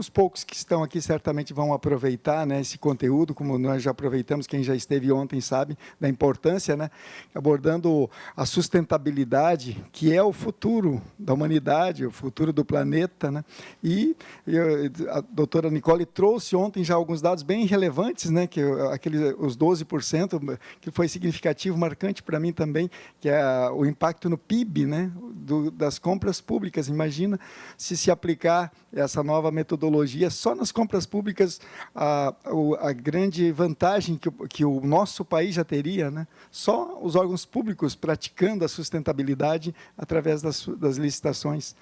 os poucos que estão aqui certamente vão aproveitar, né, esse conteúdo, como nós já aproveitamos, quem já esteve ontem sabe da importância, né, abordando a sustentabilidade, que é o futuro da humanidade, o futuro do planeta, né, e a doutora Nicole trouxe ontem já alguns dados bem relevantes, né, que os 12%, que foi significativo, marcante para mim também, que é o impacto no PIB, né, das compras públicas. Imagina se aplicar essa nova metodologia só nas compras públicas, a grande vantagem que o nosso país já teria, né, só os órgãos públicos praticando a sustentabilidade através das licitações.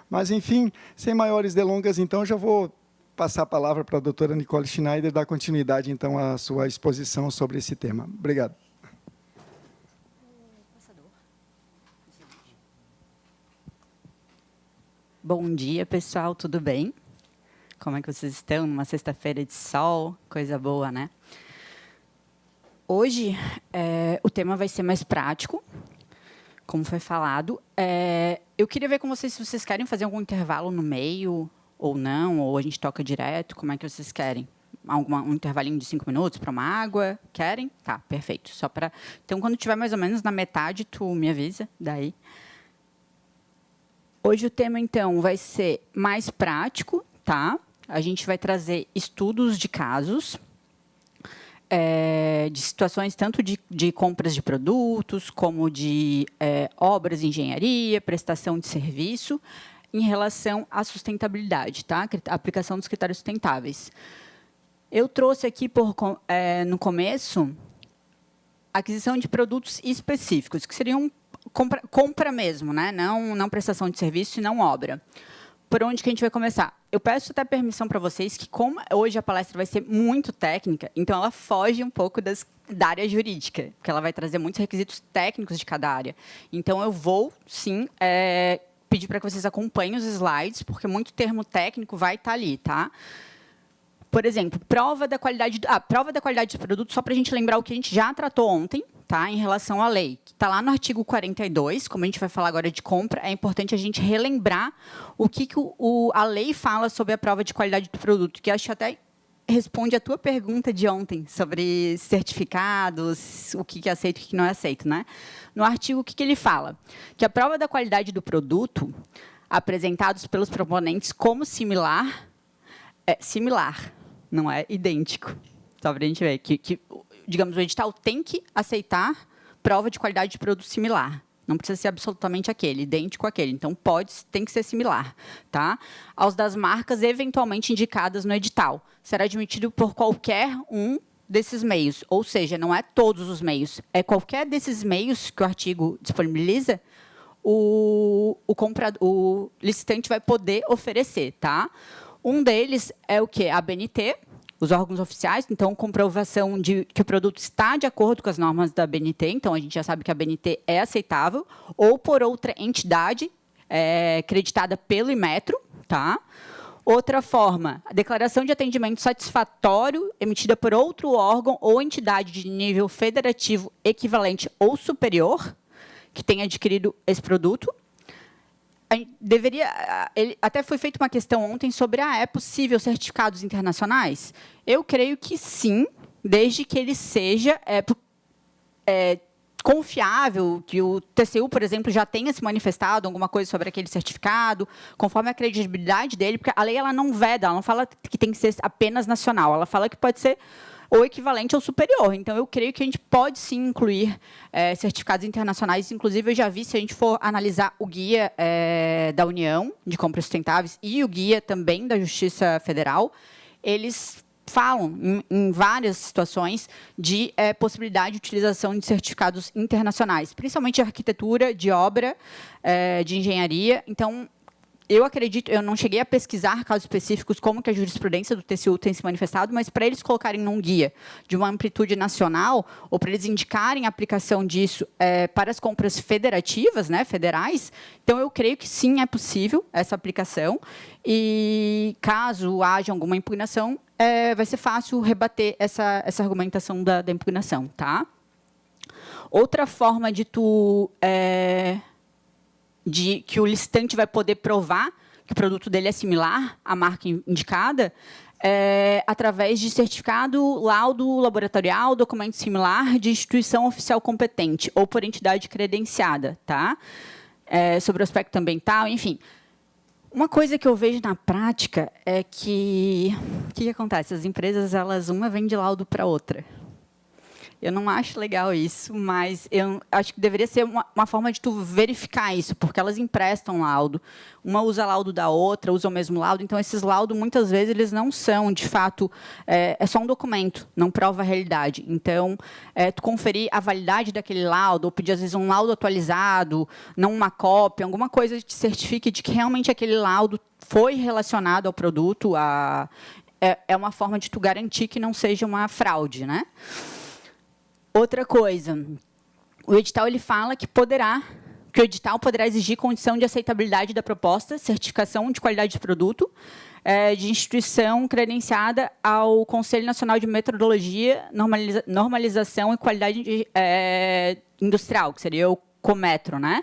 Mas, enfim, sem maiores delongas, então, já vou passar a palavra para a doutora Nicole Schneider, dar continuidade, então, à sua exposição sobre esse tema. Obrigado. Bom dia, pessoal, tudo bem? Como é que vocês estão? Numa sexta-feira de sol, coisa boa, né? Hoje, o tema vai ser mais prático, como foi falado. Eu queria ver com vocês se vocês querem fazer algum intervalo no meio, ou não, ou a gente toca direto, como é que vocês querem? Um intervalinho de 5 minutos para uma água? Querem? Tá, perfeito. Só para... Então, quando tiver mais ou menos na metade, tu me avisa, daí... Hoje o tema, então, vai ser mais prático, tá? A gente vai trazer estudos de casos, de situações tanto de compras de produtos, como de obras de engenharia, prestação de serviço, em relação à sustentabilidade, tá? A aplicação dos critérios sustentáveis. Eu trouxe aqui, no começo, aquisição de produtos específicos, que seriam compra mesmo, né? Não prestação de serviço e não obra. Por onde que a gente vai começar? Eu peço até permissão para vocês que, como hoje a palestra vai ser muito técnica, então ela foge um pouco da área jurídica, porque ela vai trazer muitos requisitos técnicos de cada área. Então, eu vou, sim, pedir para que vocês acompanhem os slides, porque muito termo técnico vai estar ali, tá? Por exemplo, prova da qualidade do produto, só para a gente lembrar o que a gente já tratou ontem, tá, em relação à lei, que está lá no artigo 42, como a gente vai falar agora de compra, é importante a gente relembrar o que a lei fala sobre a prova de qualidade do produto, que acho que até responde a tua pergunta de ontem sobre certificados, o que é aceito e o que não é aceito, né? No artigo, o que ele fala? Que a prova da qualidade do produto, apresentados pelos proponentes como similar, não é idêntico. Só para a gente ver que, digamos, o edital tem que aceitar prova de qualidade de produto similar. Não precisa ser absolutamente aquele, idêntico àquele. Então, tem que ser similar. Tá? Aos das marcas eventualmente indicadas no edital. Será admitido por qualquer um desses meios. Ou seja, não é todos os meios. É qualquer desses meios que o artigo disponibiliza, o licitante vai poder oferecer. Tá? Um deles é o quê? A ABNT, os órgãos oficiais, então, comprovação de que o produto está de acordo com as normas da ABNT, então, a gente já sabe que a ABNT é aceitável, ou por outra entidade acreditada pelo Inmetro. Tá? Outra forma, a declaração de atendimento satisfatório emitida por outro órgão ou entidade de nível federativo equivalente ou superior, que tenha adquirido esse produto. Até foi feita uma questão ontem sobre é possível certificados internacionais? Eu creio que sim, desde que ele seja confiável, que o TCU, por exemplo, já tenha se manifestado alguma coisa sobre aquele certificado, conforme a credibilidade dele, porque a lei ela não veda, ela não fala que tem que ser apenas nacional, ela fala que pode ser ou equivalente ao superior. Então, eu creio que a gente pode, sim, incluir certificados internacionais. Inclusive, eu já vi, se a gente for analisar o guia da União de Compras Sustentáveis e o guia também da Justiça Federal, eles falam, em várias situações, de possibilidade de utilização de certificados internacionais, principalmente de arquitetura, de obra, de engenharia. Então, eu acredito, eu não cheguei a pesquisar casos específicos como que a jurisprudência do TCU tem se manifestado, mas para eles colocarem num guia de uma amplitude nacional, ou para eles indicarem a aplicação disso para as compras federativas, né, federais, então eu creio que sim, é possível essa aplicação, e caso haja alguma impugnação, vai ser fácil rebater essa argumentação da impugnação. Tá? Outra forma de que o licitante vai poder provar que o produto dele é similar à marca indicada, através de certificado, laudo laboratorial, documento similar de instituição oficial competente ou por entidade credenciada, tá? Sobre o aspecto ambiental, enfim. Uma coisa que eu vejo na prática é que o que acontece? As empresas, uma vende laudo para outra. Eu não acho legal isso, mas eu acho que deveria ser uma forma de tu verificar isso, porque elas emprestam laudo. Uma usa laudo da outra, usa o mesmo laudo. Então, esses laudos, muitas vezes, eles não são, de fato, é só um documento, não prova a realidade. Então, tu conferir a validade daquele laudo, ou pedir, às vezes, um laudo atualizado, não uma cópia, alguma coisa que te certifique de que realmente aquele laudo foi relacionado ao produto. É uma forma de tu garantir que não seja uma fraude, né? Outra coisa, o edital ele fala que o edital poderá exigir condição de aceitabilidade da proposta, certificação de qualidade de produto, de instituição credenciada ao Conselho Nacional de Metrologia, Normalização e Qualidade Industrial, que seria o Cometro, né?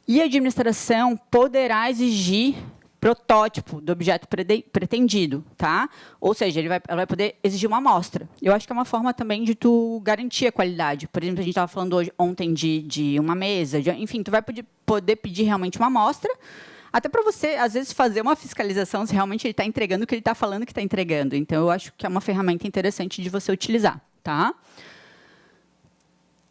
E a administração poderá exigir protótipo do objeto pretendido, tá? Ou seja, ela vai poder exigir uma amostra. Eu acho que é uma forma também de tu garantir a qualidade. Por exemplo, a gente estava falando ontem de uma mesa, enfim, tu vai poder pedir realmente uma amostra, até para você, às vezes, fazer uma fiscalização se realmente ele está entregando o que ele está falando que está entregando. Então, eu acho que é uma ferramenta interessante de você utilizar, tá?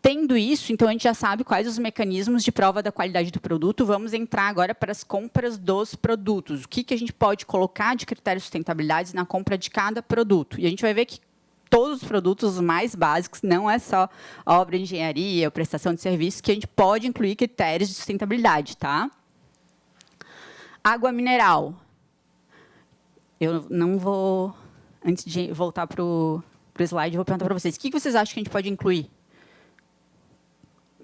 Tendo isso, então, a gente já sabe quais os mecanismos de prova da qualidade do produto. Vamos entrar agora para as compras dos produtos. O que a gente pode colocar de critérios de sustentabilidade na compra de cada produto? E a gente vai ver que todos os produtos mais básicos, não é só obra de engenharia ou prestação de serviços, que a gente pode incluir critérios de sustentabilidade, tá? Água mineral. Eu não vou, antes de voltar para o slide, eu vou perguntar para vocês, o que vocês acham que a gente pode incluir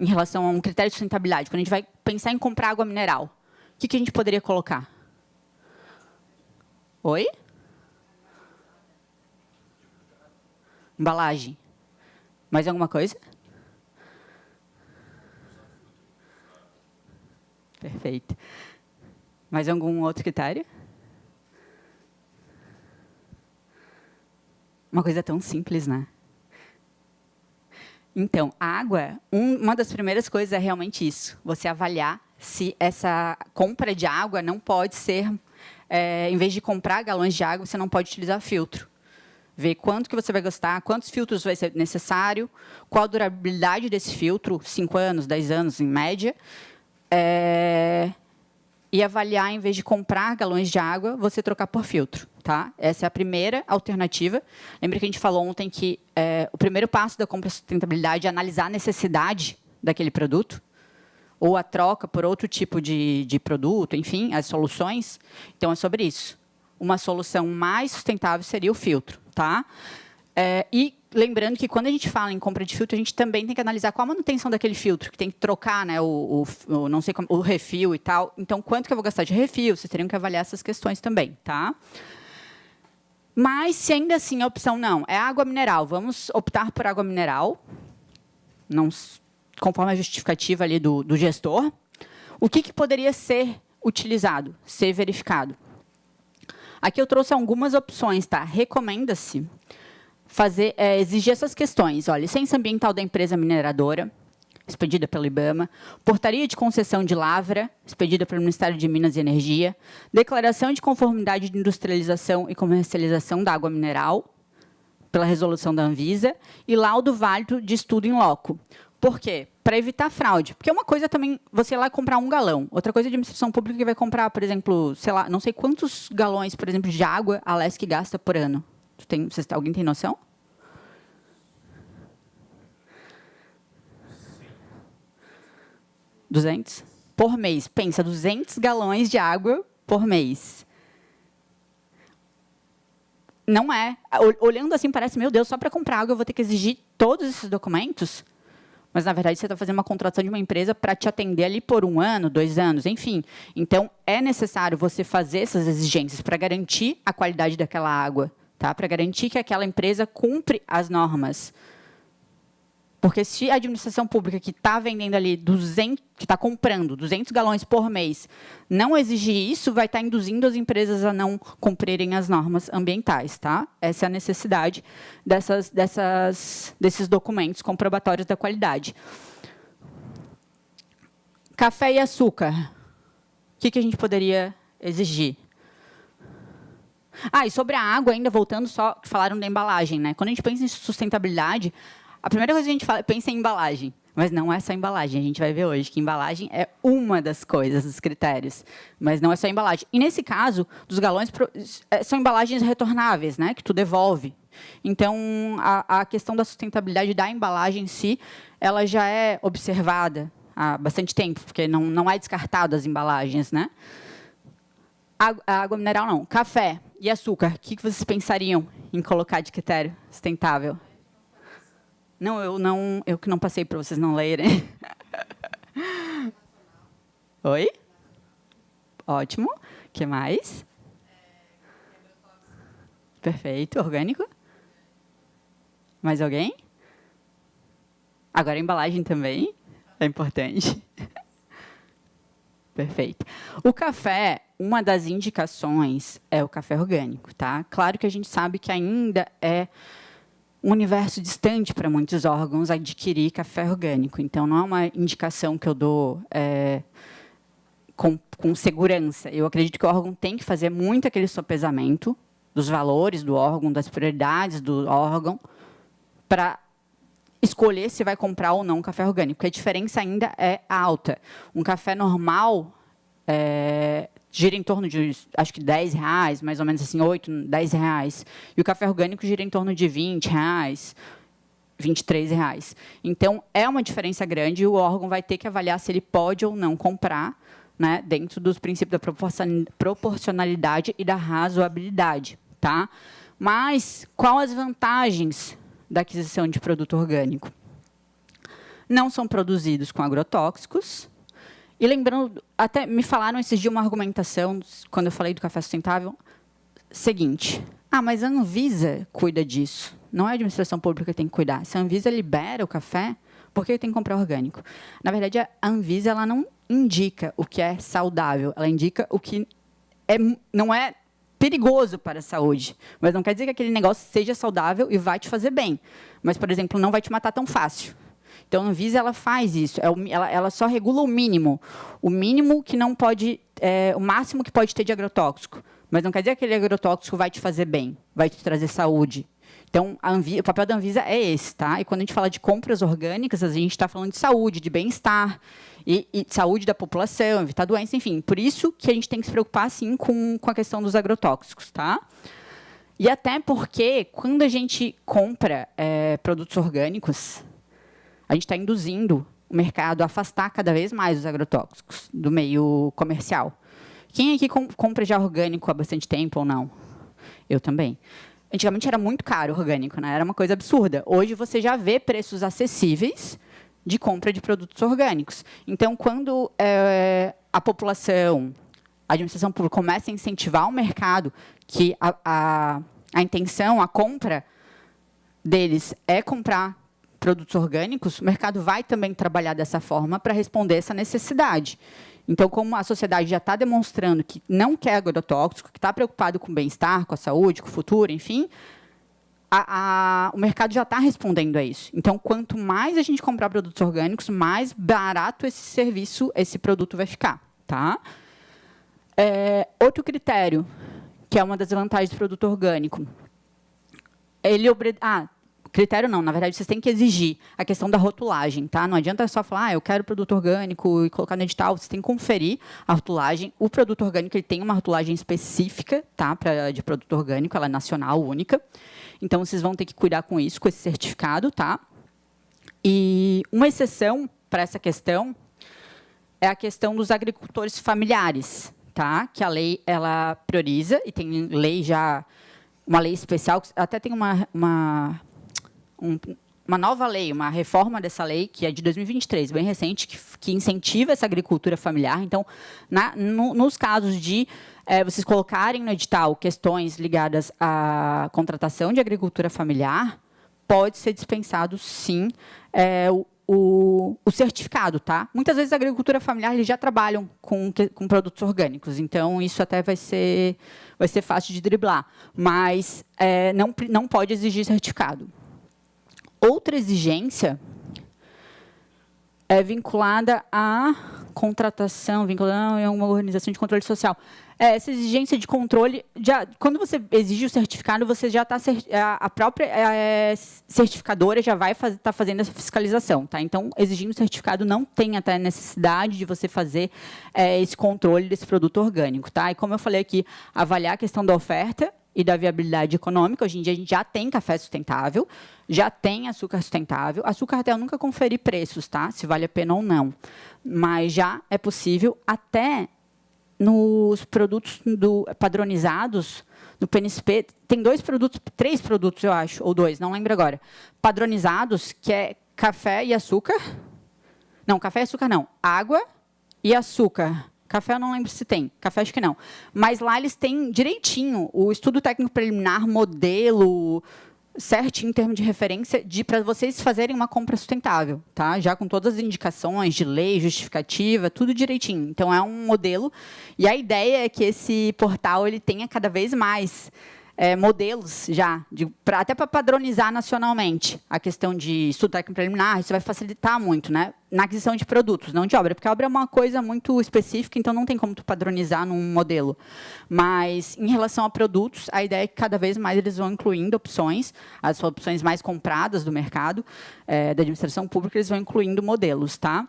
em relação a um critério de sustentabilidade, quando a gente vai pensar em comprar água mineral? O que a gente poderia colocar? Oi? Embalagem. Mais alguma coisa? Perfeito. Mais algum outro critério? Uma coisa tão simples, né? Então, a água, uma das primeiras coisas é realmente isso, você avaliar se essa compra de água não pode ser, em vez de comprar galões de água, você não pode utilizar filtro. Ver quanto que você vai gastar, quantos filtros vai ser necessário, qual a durabilidade desse filtro, 5 anos, 10 anos, em média, e avaliar, em vez de comprar galões de água, você trocar por filtro. Tá? Essa é a primeira alternativa. Lembra que a gente falou ontem que o primeiro passo da compra de sustentabilidade é analisar a necessidade daquele produto, ou a troca por outro tipo de produto, enfim, as soluções. Então, é sobre isso. Uma solução mais sustentável seria o filtro. Tá? E lembrando que, quando a gente fala em compra de filtro, a gente também tem que analisar qual a manutenção daquele filtro, que tem que trocar, né, não sei como, o refil e tal. Então, quanto que eu vou gastar de refil? Vocês teriam que avaliar essas questões também. Tá? Mas, se ainda assim a opção não é água mineral, vamos optar por água mineral, não, conforme a justificativa ali do gestor. O que poderia ser utilizado, ser verificado? Aqui eu trouxe algumas opções, tá? Recomenda-se exigir essas questões. Olha, licença ambiental da empresa mineradora, expedida pelo IBAMA, portaria de concessão de lavra, expedida pelo Ministério de Minas e Energia, declaração de conformidade de industrialização e comercialização da água mineral, pela resolução da Anvisa, e laudo válido de estudo in loco. Por quê? Para evitar fraude. Porque uma coisa também, você ir lá comprar 1 galão. Outra coisa é a administração pública que vai comprar, por exemplo, sei lá, não sei quantos galões, por exemplo, de água a Alesc gasta por ano. Alguém tem noção? $200 por mês. Pensa, 200 galões de água por mês. Não é. Olhando assim, parece, meu Deus, só para comprar água eu vou ter que exigir todos esses documentos? Mas, na verdade, você está fazendo uma contratação de uma empresa para te atender ali por 1 ano, 2 anos, enfim. Então, é necessário você fazer essas exigências para garantir a qualidade daquela água, tá? Para garantir que aquela empresa cumpre as normas. Porque se a administração pública que está vendendo ali 200, que está comprando 200 galões por mês, não exigir isso, vai estar induzindo as empresas a não cumprirem as normas ambientais, tá? Essa é a necessidade desses documentos comprobatórios da qualidade. Café e açúcar. O que a gente poderia exigir? E sobre a água, ainda voltando, só que falaram da embalagem, né? Quando a gente pensa em sustentabilidade, a primeira coisa que a gente pensa é em embalagem, mas não é só embalagem. A gente vai ver hoje que embalagem é uma das coisas, dos critérios, mas não é só embalagem. E, nesse caso, dos galões, são embalagens retornáveis, né, que tu devolve. Então, a questão da sustentabilidade da embalagem em si, ela já é observada há bastante tempo, porque não é descartado as embalagens, né? A água mineral, não. Café e açúcar, o que vocês pensariam em colocar de critério sustentável? Eu que não passei para vocês não lerem. Oi? Ótimo. O que mais? Perfeito. Orgânico? Mais alguém? Agora a embalagem também é importante. Perfeito. O café, uma das indicações é o café orgânico, tá? Claro que a gente sabe que ainda é um universo distante para muitos órgãos adquirir café orgânico. Então, não é uma indicação que eu dou com segurança. Eu acredito que o órgão tem que fazer muito aquele sopesamento dos valores do órgão, das prioridades do órgão, para escolher se vai comprar ou não café orgânico, porque a diferença ainda é alta. Um café normal gira em torno de, acho que R$10, mais ou menos assim, 8, 10 reais. E o café orgânico gira em torno de R$20, R$23. Então, é uma diferença grande e o órgão vai ter que avaliar se ele pode ou não comprar, né, dentro dos princípios da proporcionalidade e da razoabilidade. Tá? Mas, quais as vantagens da aquisição de produto orgânico? Não são produzidos com agrotóxicos. E lembrando, até me falaram esses dias uma argumentação, quando eu falei do café sustentável, seguinte: mas a Anvisa cuida disso, não é a administração pública que tem que cuidar. Se a Anvisa libera o café, por que tem que comprar orgânico? Na verdade, a Anvisa ela não indica o que é saudável, ela indica o que não é perigoso para a saúde, mas não quer dizer que aquele negócio seja saudável e vai te fazer bem. Mas, por exemplo, não vai te matar tão fácil. Então, a Anvisa ela faz isso, ela só regula o mínimo que não pode, o máximo que pode ter de agrotóxico, mas não quer dizer que aquele agrotóxico vai te fazer bem, vai te trazer saúde. Então, o papel da Anvisa é esse, tá? E quando a gente fala de compras orgânicas, a gente está falando de saúde, de bem-estar, e saúde da população, evitar doença, enfim. Por isso que a gente tem que se preocupar, sim, com a questão dos agrotóxicos, tá? E até porque, quando a gente compra produtos orgânicos, a gente está induzindo o mercado a afastar cada vez mais os agrotóxicos do meio comercial. Quem aqui compra já orgânico há bastante tempo ou não? Eu também. Antigamente era muito caro o orgânico, né? Era uma coisa absurda. Hoje você já vê preços acessíveis de compra de produtos orgânicos. Então, quando a população, a administração pública começa a incentivar o mercado, que a intenção, a compra deles é comprar produtos orgânicos, o mercado vai também trabalhar dessa forma para responder essa necessidade. Então, como a sociedade já está demonstrando que não quer agrotóxico, que está preocupado com o bem-estar, com a saúde, com o futuro, enfim, o mercado já está respondendo a isso. Então, quanto mais a gente comprar produtos orgânicos, mais barato esse serviço, esse produto vai ficar. Tá? Outro critério, que é uma das vantagens do produto orgânico, critério não, na verdade, vocês têm que exigir a questão da rotulagem, tá? Não adianta só falar, eu quero produto orgânico e colocar no edital, vocês têm que conferir a rotulagem. O produto orgânico ele tem uma rotulagem específica, tá? De produto orgânico, ela é nacional, única. Então, vocês vão ter que cuidar com isso, com esse certificado, tá? E uma exceção para essa questão é a questão dos agricultores familiares, tá? Que a lei ela prioriza, e tem lei já, uma lei especial, até tem uma nova lei, uma reforma dessa lei, que é de 2023, bem recente, que incentiva essa agricultura familiar. Então, nos casos de vocês colocarem no edital questões ligadas à contratação de agricultura familiar, pode ser dispensado, sim, o certificado, tá? Muitas vezes a agricultura familiar eles já trabalham com produtos orgânicos, então isso até vai ser fácil de driblar, mas não pode exigir certificado. Outra exigência é vinculada à contratação, vinculada a uma organização de controle social. Essa exigência de controle, quando você exige o certificado, você já está a própria certificadora já vai estar fazendo essa fiscalização, tá? Então, exigindo o certificado não tem até necessidade de você fazer esse controle desse produto orgânico, tá? E como eu falei aqui, avaliar a questão da oferta e da viabilidade econômica. Hoje em dia a gente já tem café sustentável, já tem açúcar sustentável. Açúcar até eu nunca conferi preços, tá? Se vale a pena ou não, mas já é possível até nos produtos padronizados, no PNSP, tem 3 produtos, eu acho, ou 2, não lembro agora, padronizados, que é café e açúcar. Não, café e açúcar não. Água e açúcar. Café eu não lembro se tem, café acho que não. Mas lá eles têm direitinho o estudo técnico preliminar, modelo, certinho em termos de referência, para vocês fazerem uma compra sustentável, tá? Já com todas as indicações de lei, justificativa, tudo direitinho. Então, é um modelo. E a ideia é que esse portal ele tenha cada vez mais modelos já, até para padronizar nacionalmente a questão de estudo técnico preliminar. Isso vai facilitar muito, né? Na aquisição de produtos, não de obra, porque a obra é uma coisa muito específica, então não tem como tu padronizar num modelo. Mas, em relação a produtos, a ideia é que cada vez mais eles vão incluindo opções, as opções mais compradas do mercado, da administração pública, eles vão incluindo modelos, tá?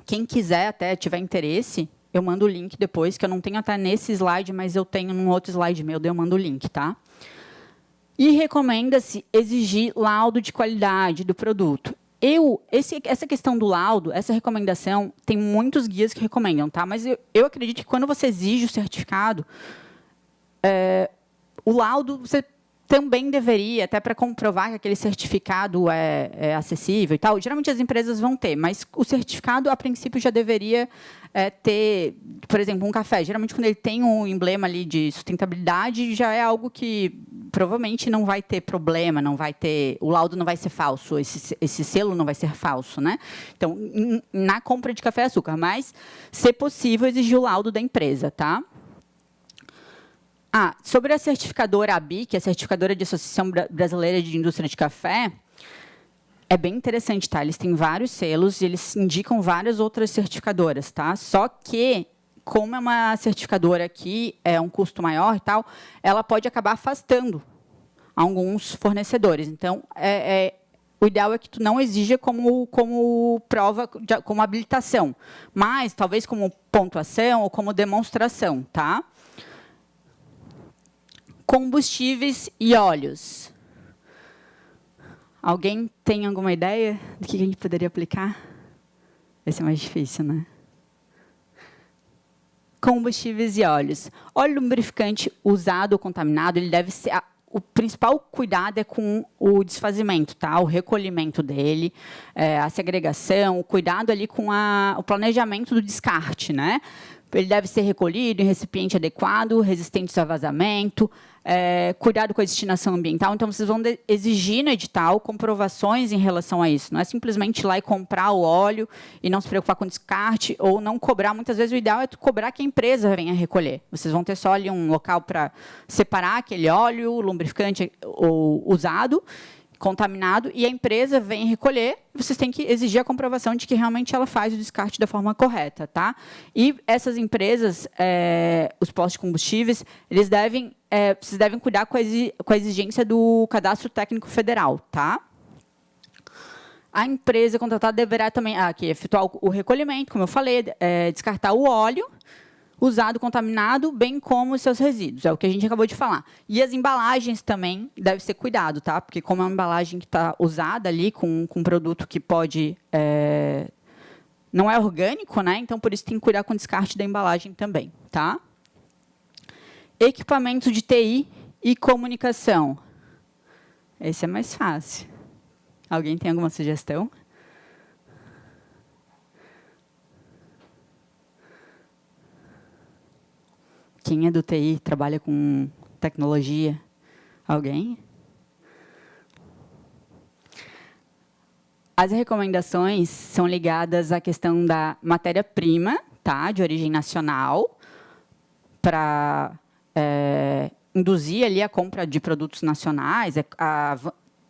Quem quiser, até tiver interesse, eu mando o link depois, que eu não tenho até nesse slide, mas eu tenho num outro slide meu, daí eu mando o link, tá? E recomenda-se exigir laudo de qualidade do produto. Essa questão do laudo, essa recomendação, tem muitos guias que recomendam, tá? Mas eu acredito que quando você exige o certificado, o laudo você também deveria, até para comprovar que aquele certificado é acessível e tal. Geralmente as empresas vão ter, mas o certificado, a princípio, já deveria ter, por exemplo, um café. Geralmente, quando ele tem um emblema ali de sustentabilidade, já é algo que provavelmente não vai ter problema, não vai ter, o laudo não vai ser falso, esse selo não vai ser falso, né? Então, na compra de café e açúcar, mas, se possível, exigir o laudo da empresa, tá? Sobre a certificadora ABI, que é a certificadora de Associação Brasileira de Indústria de Café, é bem interessante, tá? Eles têm vários selos e eles indicam várias outras certificadoras, tá? Só que, como é uma certificadora que é um custo maior e tal, ela pode acabar afastando alguns fornecedores. Então, o ideal é que tu não exija como prova, como habilitação, mas talvez como pontuação ou como demonstração, tá? Combustíveis e óleos. Alguém tem alguma ideia do que a gente poderia aplicar? Esse é mais difícil, né? Combustíveis e óleos. Óleo lubrificante usado ou contaminado, ele deve ser... O principal cuidado é com o desfazimento, tá? O recolhimento dele, a segregação, o cuidado ali com o planejamento do descarte, né? Ele deve ser recolhido em recipiente adequado, resistente a vazamento, cuidado com a destinação ambiental. Então, vocês vão exigir no edital comprovações em relação a isso. Não é simplesmente ir lá e comprar o óleo e não se preocupar com descarte ou não cobrar. Muitas vezes, o ideal é tu cobrar que a empresa venha recolher. Vocês vão ter só ali um local para separar aquele óleo, lubrificante ou usado, contaminado, e a empresa vem recolher, vocês têm que exigir a comprovação de que realmente ela faz o descarte da forma correta, tá? E essas empresas, os postos de combustíveis, vocês devem cuidar com a exigência do Cadastro Técnico Federal, tá? A empresa contratada deverá também efetuar o recolhimento, como eu falei, descartar o óleo usado contaminado, bem como os seus resíduos. É o que a gente acabou de falar. E as embalagens também deve ser cuidado, tá? Porque como é uma embalagem que está usada ali com um produto que pode... não é orgânico, né? Então, por isso, tem que cuidar com o descarte da embalagem também, tá? Equipamentos de TI e comunicação. Esse é mais fácil. Alguém tem alguma sugestão? Quem é do TI, trabalha com tecnologia? Alguém? As recomendações são ligadas à questão da matéria-prima, tá, de origem nacional, para induzir ali a compra de produtos nacionais,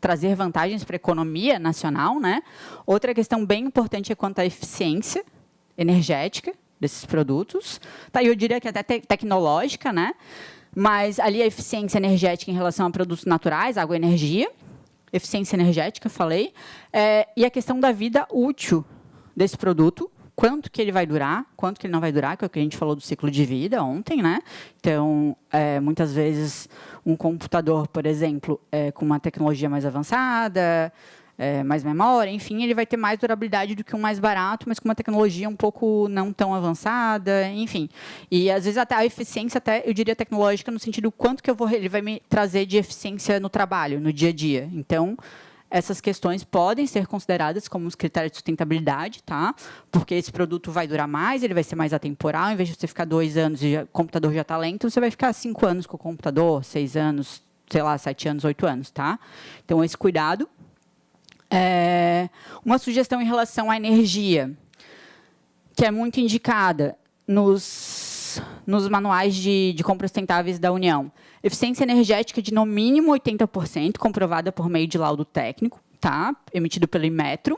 trazer vantagens para a economia nacional, né? Outra questão bem importante é quanto à eficiência energética desses produtos. Tá, eu diria que até tecnológica, né? Mas ali a eficiência energética em relação a produtos naturais, água e energia, eficiência energética, falei, e a questão da vida útil desse produto, quanto que ele vai durar, quanto que ele não vai durar, que é o que a gente falou do ciclo de vida ontem, né? Então, muitas vezes, um computador, por exemplo, com uma tecnologia mais avançada, mais memória, enfim, ele vai ter mais durabilidade do que um mais barato, mas com uma tecnologia um pouco não tão avançada, enfim. E, às vezes, até a eficiência, eu diria tecnológica, no sentido quanto que ele vai me trazer de eficiência no trabalho, no dia a dia. Então, essas questões podem ser consideradas como os critérios de sustentabilidade, tá? Porque esse produto vai durar mais, ele vai ser mais atemporal, em vez de você ficar 2 anos e o computador já está lento, você vai ficar 5 anos com o computador, 6 anos, sei lá, 7 anos, 8 anos, tá? Então, esse cuidado. Uma sugestão em relação à energia, que é muito indicada nos manuais de compras sustentáveis da União. Eficiência energética de, no mínimo, 80%, comprovada por meio de laudo técnico, tá? Emitido pelo Inmetro,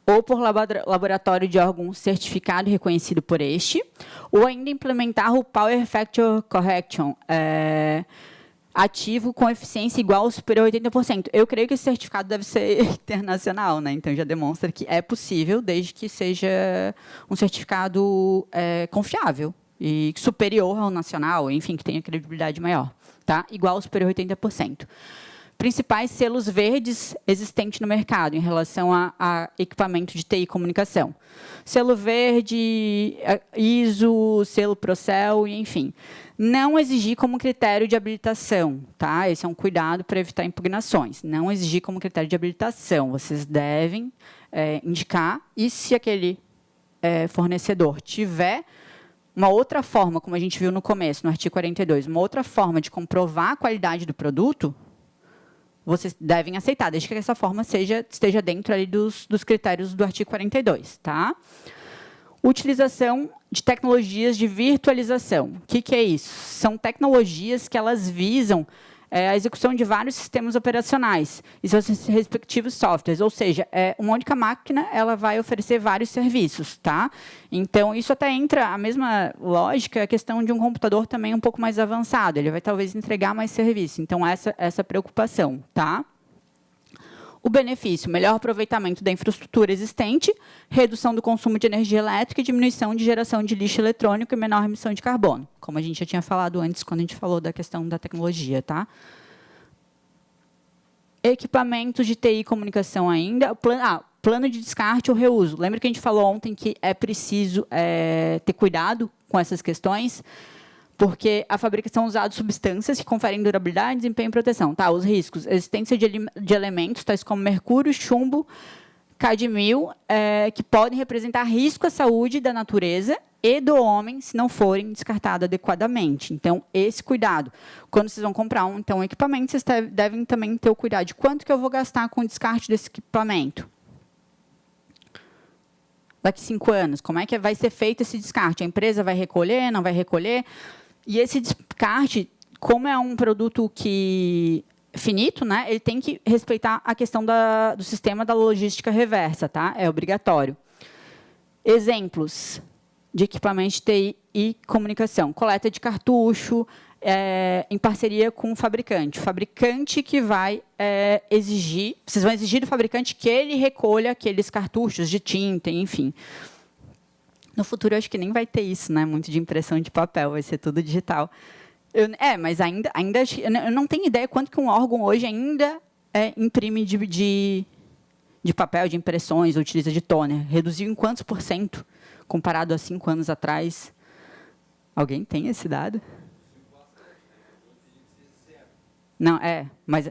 ou por laboratório de órgão certificado e reconhecido por este, ou ainda implementar o Power Factor Correction, ativo com eficiência igual ou superior a 80%. Eu creio que esse certificado deve ser internacional, né? Então, já demonstra que é possível, desde que seja um certificado confiável e superior ao nacional, enfim, que tenha credibilidade maior. Tá? Igual ou superior a 80%. Principais selos verdes existentes no mercado em relação a equipamento de TI e comunicação. Selo verde, ISO, selo Procel, enfim. Não exigir como critério de habilitação, tá? Esse é um cuidado para evitar impugnações. Não exigir como critério de habilitação. Vocês devem indicar, e se aquele fornecedor tiver uma outra forma, como a gente viu no começo, no artigo 42, uma outra forma de comprovar a qualidade do produto, vocês devem aceitar, desde que essa forma esteja dentro ali dos critérios do artigo 42. Tá? Utilização de tecnologias de virtualização. O que é isso? São tecnologias que elas visam a execução de vários sistemas operacionais e seus respectivos softwares, ou seja, uma única máquina ela vai oferecer vários serviços. Tá? Então, isso até entra a mesma lógica, a questão de um computador também um pouco mais avançado, ele vai talvez entregar mais serviço. Então, essa preocupação. Tá? O benefício, melhor aproveitamento da infraestrutura existente, redução do consumo de energia elétrica e diminuição de geração de lixo eletrônico e menor emissão de carbono, como a gente já tinha falado antes, quando a gente falou da questão da tecnologia. Tá? Equipamentos de TI e comunicação ainda. Plano de descarte ou reuso. Lembra que a gente falou ontem que é preciso ter cuidado com essas questões? Porque a fabricação usa substâncias que conferem durabilidade, desempenho e proteção. Tá, os riscos. Existência de elementos, tais como mercúrio, chumbo, cadmio, que podem representar risco à saúde da natureza e do homem se não forem descartados adequadamente. Então, esse cuidado. Quando vocês vão comprar um equipamento, vocês devem também ter o cuidado de quanto que eu vou gastar com o descarte desse equipamento. Daqui 5 anos, como é que vai ser feito esse descarte? A empresa vai recolher, não vai recolher? E esse descarte, como é um produto finito, né, ele tem que respeitar a questão do sistema da logística reversa, tá? É obrigatório. Exemplos de equipamentos de TI e comunicação. Coleta de cartucho, em parceria com o fabricante. O fabricante que vai exigir, vocês vão exigir do fabricante que ele recolha aqueles cartuchos de tinta, enfim. No futuro, eu acho que nem vai ter isso, né? Muito de impressão de papel, vai ser tudo digital. Mas ainda eu não tenho ideia quanto que um órgão hoje ainda imprime de papel, de impressões, utiliza de toner. Reduziu em quantos % comparado a 5 anos atrás? Alguém tem esse dado? Não, mas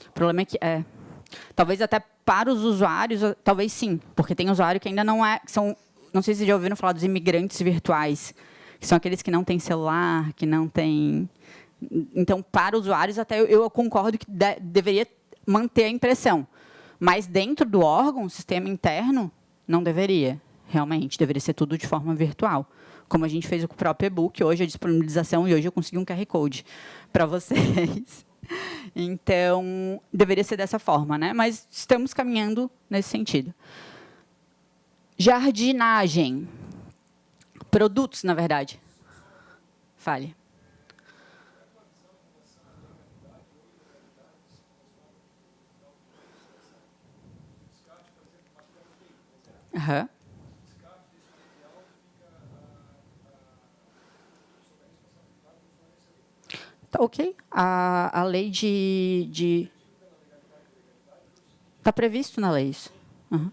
O problema é que talvez até para os usuários, talvez sim, porque tem usuário que ainda não não sei se vocês já ouviram falar dos imigrantes virtuais, que são aqueles que não têm celular, que não têm. Então, para usuários, até eu concordo que deveria manter a impressão. Mas dentro do órgão, sistema interno, não deveria, realmente. Deveria ser tudo de forma virtual. Como a gente fez com o próprio e-book, hoje a disponibilização, e hoje eu consegui um QR Code para vocês. Então, deveria ser dessa forma, né? Mas estamos caminhando nesse sentido. Jardinagem. Produtos, na verdade. Fale. Uhum. Tá ok. A lei de... Está previsto na lei isso. Uhum.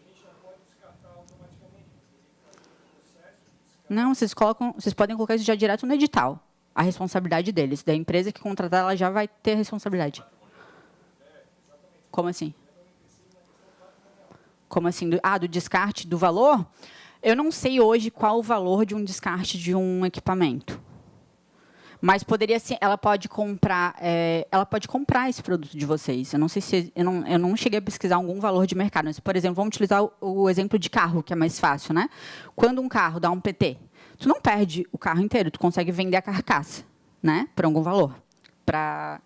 Não, vocês podem colocar isso já direto no edital. A responsabilidade deles. Da empresa que contratar, ela já vai ter responsabilidade. Como assim? Como assim? Do descarte do valor? Eu não sei hoje qual o valor de um descarte de um equipamento. Mas poderia ser, ela pode comprar esse produto de vocês. Eu não sei se eu não cheguei a pesquisar algum valor de mercado. Mas, por exemplo, vamos utilizar o exemplo de carro, que é mais fácil, né? Quando um carro dá um PT, tu não perde o carro inteiro, tu consegue vender a carcaça, né? Por algum valor para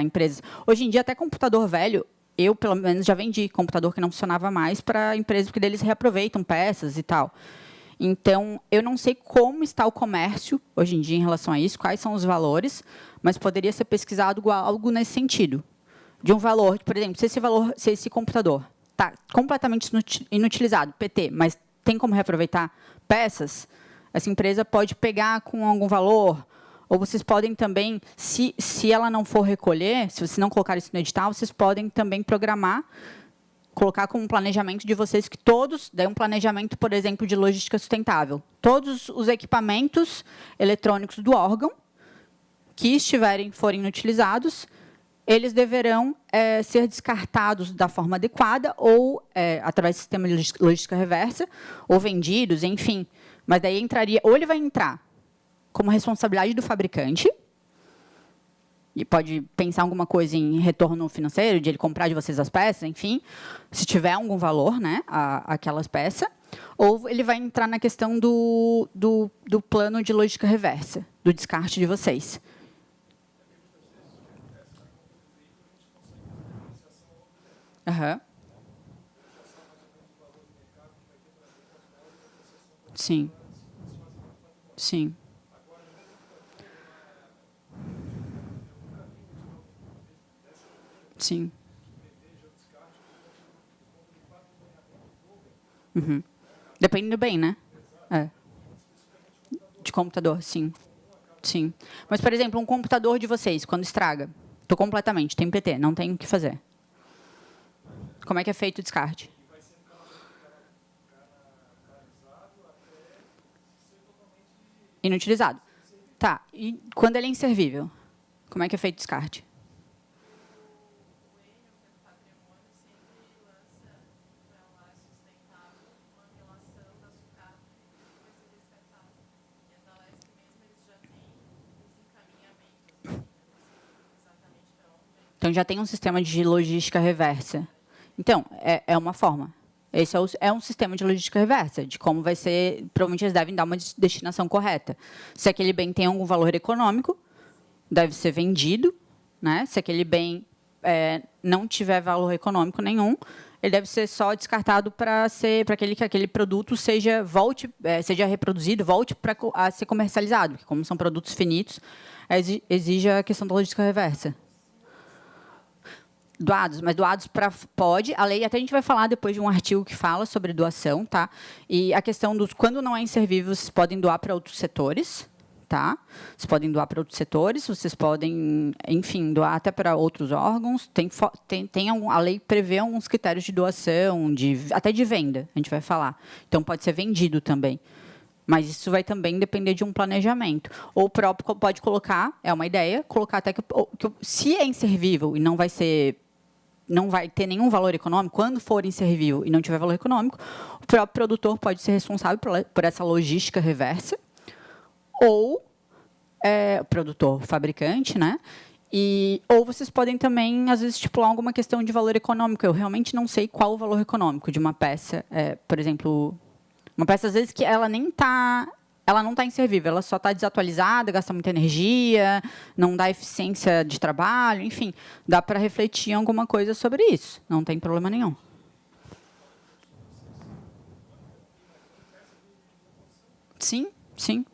empresas. Hoje em dia até computador velho, eu pelo menos já vendi computador que não funcionava mais para empresas, porque eles reaproveitam peças e tal. Então, eu não sei como está o comércio hoje em dia em relação a isso, quais são os valores, mas poderia ser pesquisado algo nesse sentido. De um valor, por exemplo, se esse computador está completamente inutilizado, PT, mas tem como reaproveitar peças, essa empresa pode pegar com algum valor, ou vocês podem também, se ela não for recolher, se vocês não colocar isso no edital, vocês podem também programar, colocar como um planejamento de vocês que todos, daí um planejamento, por exemplo, de logística sustentável. Todos os equipamentos eletrônicos do órgão que forem utilizados, eles deverão ser descartados da forma adequada ou através do sistema de logística reversa, ou vendidos, enfim. Mas daí entraria, ou ele vai entrar como responsabilidade do fabricante, e pode pensar alguma coisa em retorno financeiro, de ele comprar de vocês as peças, enfim, se tiver algum valor, né, aquelas peças, ou ele vai entrar na questão do plano de logística reversa, do descarte de vocês. Uhum. Sim. Sim. Sim. Uhum. Depende do bem, né? De computador, sim. Sim. Mas, por exemplo, um computador de vocês, quando estraga, estou completamente, tem PT, não tem o que fazer. Como é que é feito o descarte? Inutilizado. Tá. E quando ele é inservível, como é que é feito o descarte? Então, já tem um sistema de logística reversa. Então, é uma forma. Esse é um sistema de logística reversa, de como vai ser... Provavelmente, eles devem dar uma destinação correta. Se aquele bem tem algum valor econômico, deve ser vendido. Né? Se aquele bem não tiver valor econômico nenhum, ele deve ser só descartado para que aquele produto seja reproduzido, volte a ser comercializado. Porque, como são produtos finitos, exige a questão da logística reversa. Doados, mas doados pode, a lei, até a gente vai falar depois de um artigo que fala sobre doação, tá? E a questão dos, quando não é inservível, vocês podem doar para outros setores, tá? Vocês podem doar para outros setores, vocês podem, enfim, doar até para outros órgãos. A lei prevê alguns critérios de doação, até de venda, a gente vai falar. Então, pode ser vendido também. Mas isso vai também depender de um planejamento. Ou o próprio pode colocar, é uma ideia, colocar até que se é inservível e não vai ter nenhum valor econômico, quando for inservível e não tiver valor econômico, o próprio produtor pode ser responsável por essa logística reversa, ou o produtor fabricante, né? Ou vocês podem também, às vezes, estipular alguma questão de valor econômico. Eu realmente não sei qual o valor econômico de uma peça. Por exemplo, uma peça, às vezes, que ela nem está... Ela não está inservível, ela só está desatualizada, gasta muita energia, não dá eficiência de trabalho, enfim, dá para refletir alguma coisa sobre isso, não tem problema nenhum. Sim, sim.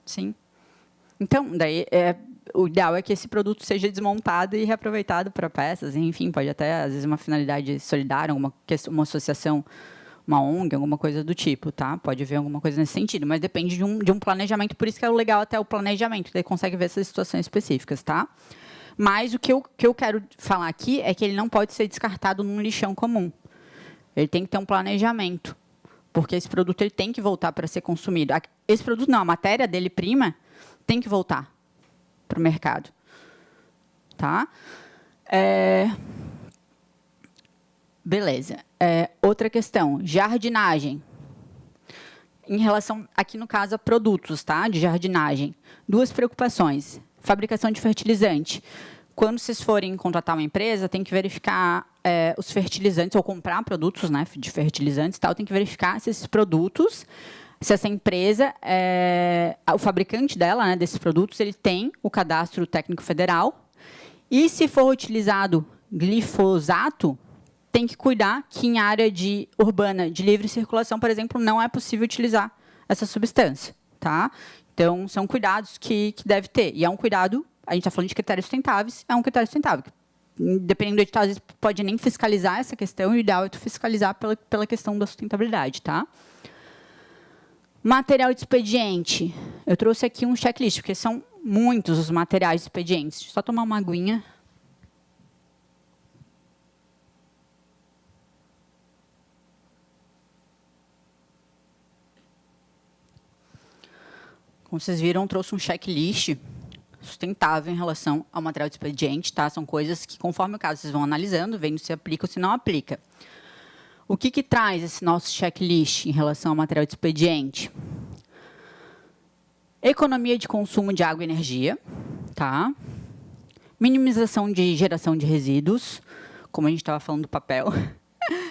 Sim. Então, daí, o ideal é que esse produto seja desmontado e reaproveitado para peças, enfim, pode até, às vezes, uma finalidade solidária, uma associação, uma ONG, alguma coisa do tipo, tá? Pode haver alguma coisa nesse sentido, mas depende de um planejamento, por isso que é o legal até o planejamento, daí consegue ver essas situações específicas, tá? Mas o que eu quero falar aqui é que ele não pode ser descartado num lixão comum. Ele tem que ter um planejamento, porque esse produto ele tem que voltar para ser consumido. Esse produto não, a matéria dele prima tem que voltar para o mercado, tá? Beleza. Outra questão, jardinagem. Em relação, aqui no caso, a produtos, tá? De jardinagem. 2 preocupações. Fabricação de fertilizante. Quando vocês forem contratar uma empresa, tem que verificar os fertilizantes, ou comprar produtos, né, de fertilizantes e tal, tem que verificar se esses produtos, se essa empresa, o fabricante dela, né, desses produtos, ele tem o cadastro técnico federal. E se for utilizado glifosato, tem que cuidar que em área urbana de livre circulação, por exemplo, não é possível utilizar essa substância, tá? Então, são cuidados que deve ter. E é um cuidado, a gente está falando de critérios sustentáveis, é um critério sustentável. Dependendo do edital, às vezes pode nem fiscalizar essa questão, e o ideal é tu fiscalizar pela questão da sustentabilidade, tá? Material de expediente. Eu trouxe aqui um checklist, porque são muitos os materiais de expedientes. Deixa eu só tomar uma aguinha. Como vocês viram, eu trouxe um checklist sustentável em relação ao material de expediente, tá? São coisas que, conforme o caso, vocês vão analisando, vendo se aplica ou se não aplica. O que traz esse nosso checklist em relação ao material de expediente? Economia de consumo de água e energia, tá? Minimização de geração de resíduos, como a gente estava falando do papel.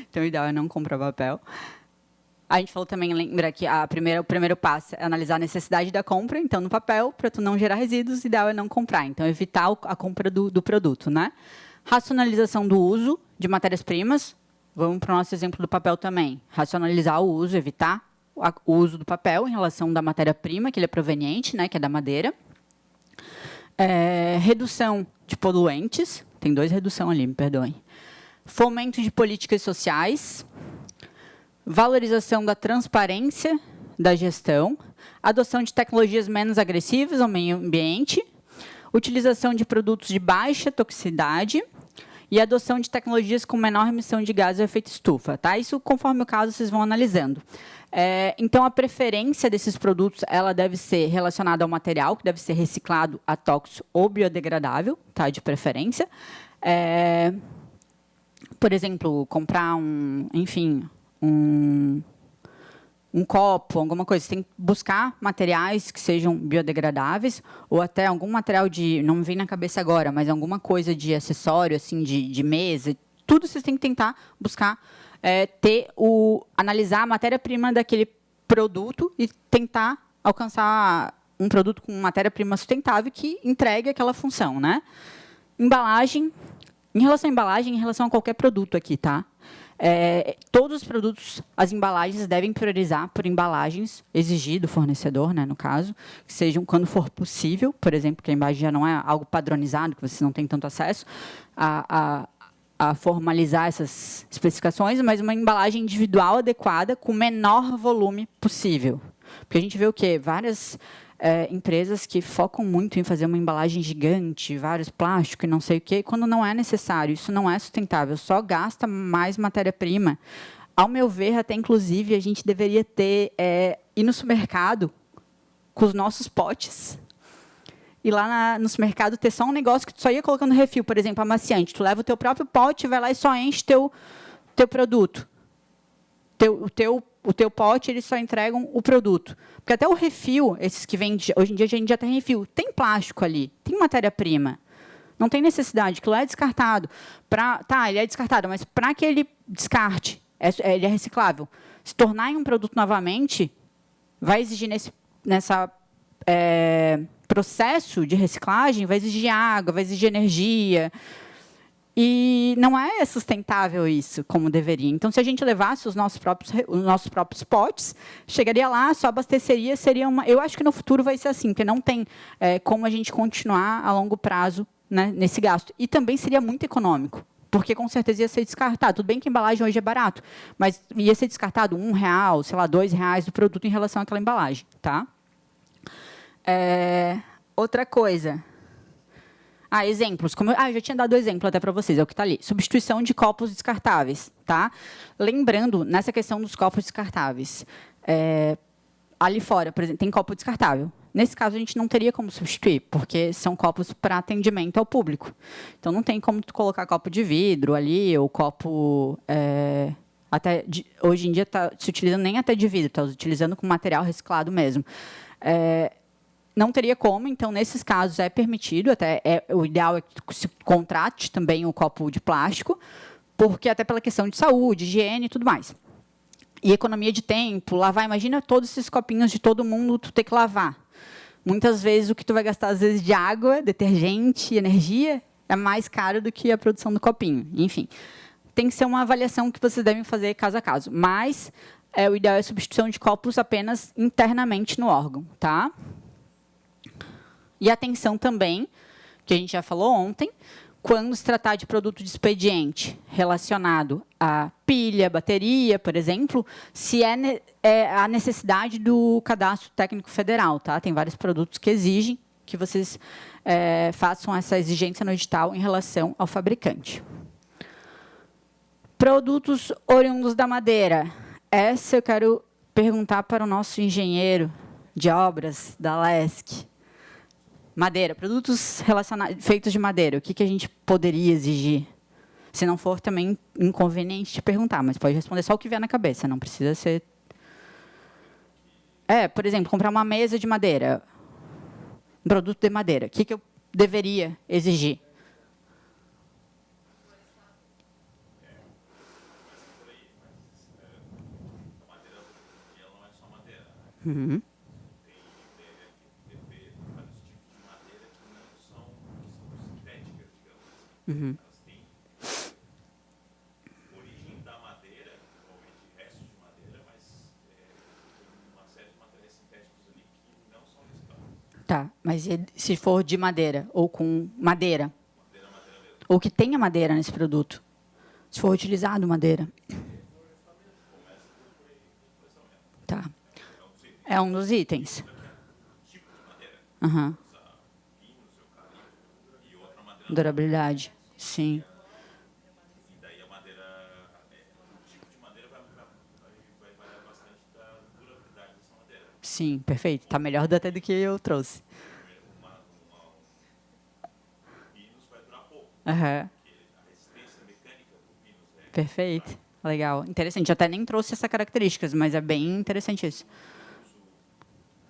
Então, o ideal é não comprar papel. A gente falou também, lembra que o primeiro passo é analisar a necessidade da compra, então, no papel, para tu não gerar resíduos, o ideal é não comprar. Então, evitar a compra do produto, né? Racionalização do uso de matérias-primas. Vamos para o nosso exemplo do papel também. Racionalizar o uso, evitar o uso do papel em relação da matéria-prima, que ele é proveniente, né, que é da madeira. Redução de poluentes. Tem 2 redução ali, me perdoem. Fomento de políticas sociais. Valorização da transparência da gestão, adoção de tecnologias menos agressivas ao meio ambiente, utilização de produtos de baixa toxicidade e adoção de tecnologias com menor emissão de gases de efeito estufa. Tá? Isso, conforme o caso, vocês vão analisando. Então, a preferência desses produtos ela deve ser relacionada ao material, que deve ser reciclado, atóxico ou biodegradável, tá? De preferência. Por exemplo, comprar um copo, alguma coisa. Você tem que buscar materiais que sejam biodegradáveis ou até algum material não me vem na cabeça agora, mas alguma coisa de acessório, assim, de mesa. Tudo vocês têm que tentar buscar analisar a matéria-prima daquele produto e tentar alcançar um produto com matéria-prima sustentável que entregue aquela função, né? Embalagem. Em relação à embalagem, em relação a qualquer produto aqui, tá? Todos os produtos, as embalagens devem priorizar por embalagens exigir do fornecedor, né, no caso, que sejam quando for possível, por exemplo, que a embalagem já não é algo padronizado, que vocês não têm tanto acesso a formalizar essas especificações, mas uma embalagem individual adequada com o menor volume possível. Porque a gente vê o quê? Várias empresas que focam muito em fazer uma embalagem gigante, vários plásticos e não sei o quê, quando não é necessário. Isso não é sustentável, só gasta mais matéria-prima. Ao meu ver, até inclusive, a gente deveria ir no supermercado com os nossos potes. E lá no supermercado ter só um negócio que tu só ia colocando refil, por exemplo, amaciante. Tu leva o teu próprio pote, vai lá e só enche teu produto. o teu pote, eles só entregam o produto. Porque até o refil, esses que vendem, hoje em dia a gente já tem refil, tem plástico ali, tem matéria-prima. Não tem necessidade, aquilo é descartado. Tá, ele é descartado, mas para que ele descarte, ele é reciclável. Se tornar em um produto novamente, vai exigir nessa processo de reciclagem, vai exigir água, vai exigir energia. E não é sustentável isso, como deveria. Então, se a gente levasse os nossos próprios potes, chegaria lá, só abasteceria, seria uma... Eu acho que no futuro vai ser assim, porque não tem como a gente continuar a longo prazo, né, nesse gasto. E também seria muito econômico, porque com certeza ia ser descartado. Tudo bem que a embalagem hoje é barato, mas ia ser descartado R$1, sei lá, R$2 do produto em relação àquela embalagem. Tá? Outra coisa... exemplos. Eu já tinha dado exemplo até para vocês, é o que está ali. Substituição de copos descartáveis. Tá? Lembrando, nessa questão dos copos descartáveis, ali fora, por exemplo, tem copo descartável. Nesse caso, a gente não teria como substituir, porque são copos para atendimento ao público. Então, não tem como tu colocar copo de vidro ali, ou copo... hoje em dia, está se utilizando nem até de vidro, está utilizando com material reciclado mesmo. Não teria como, então, nesses casos, é permitido, o ideal é que se contrate também o copo de plástico, porque até pela questão de saúde, higiene e tudo mais. E economia de tempo, lavar, imagina todos esses copinhos de todo mundo, tu ter que lavar. Muitas vezes, o que tu vai gastar, às vezes, de água, detergente, energia, é mais caro do que a produção do copinho. Enfim, tem que ser uma avaliação que vocês devem fazer caso a caso. Mas o ideal é a substituição de copos apenas internamente no órgão. Tá? E atenção também, que a gente já falou ontem, quando se tratar de produto de expediente relacionado a pilha, bateria, por exemplo, se a necessidade do cadastro técnico federal. Tá? Tem vários produtos que exigem que vocês façam essa exigência no edital em relação ao fabricante. Produtos oriundos da madeira. Essa eu quero perguntar para o nosso engenheiro de obras da LESC. Madeira, produtos feitos de madeira, o que a gente poderia exigir? Se não for também inconveniente te perguntar, mas pode responder só o que vier na cabeça, não precisa ser... por exemplo, comprar uma mesa de madeira, um produto de madeira, o que eu deveria exigir? Uhum. Uhum. Elas têm origem da madeira, provavelmente restos de madeira, mas tem uma série de materiais sintéticos ali que não são recicláveis. Tá, mas se for de madeira ou com madeira? Madeira mesmo. Ou que tenha madeira nesse produto? Se for utilizado madeira? Tá. É um dos itens. Tipo de madeira. Uhum. Pinos, eucalipto e outra madeira. Durabilidade. Sim. E daí a madeira, o tipo de madeira vai variar bastante da durabilidade dessa madeira. Sim, perfeito. Está melhor até do que eu trouxe. Pinos vai durar pouco. Uhum. Porque a resistência mecânica do pinos é... Perfeito. Legal. Interessante. Até nem trouxe essas características, mas é bem interessante isso. Uso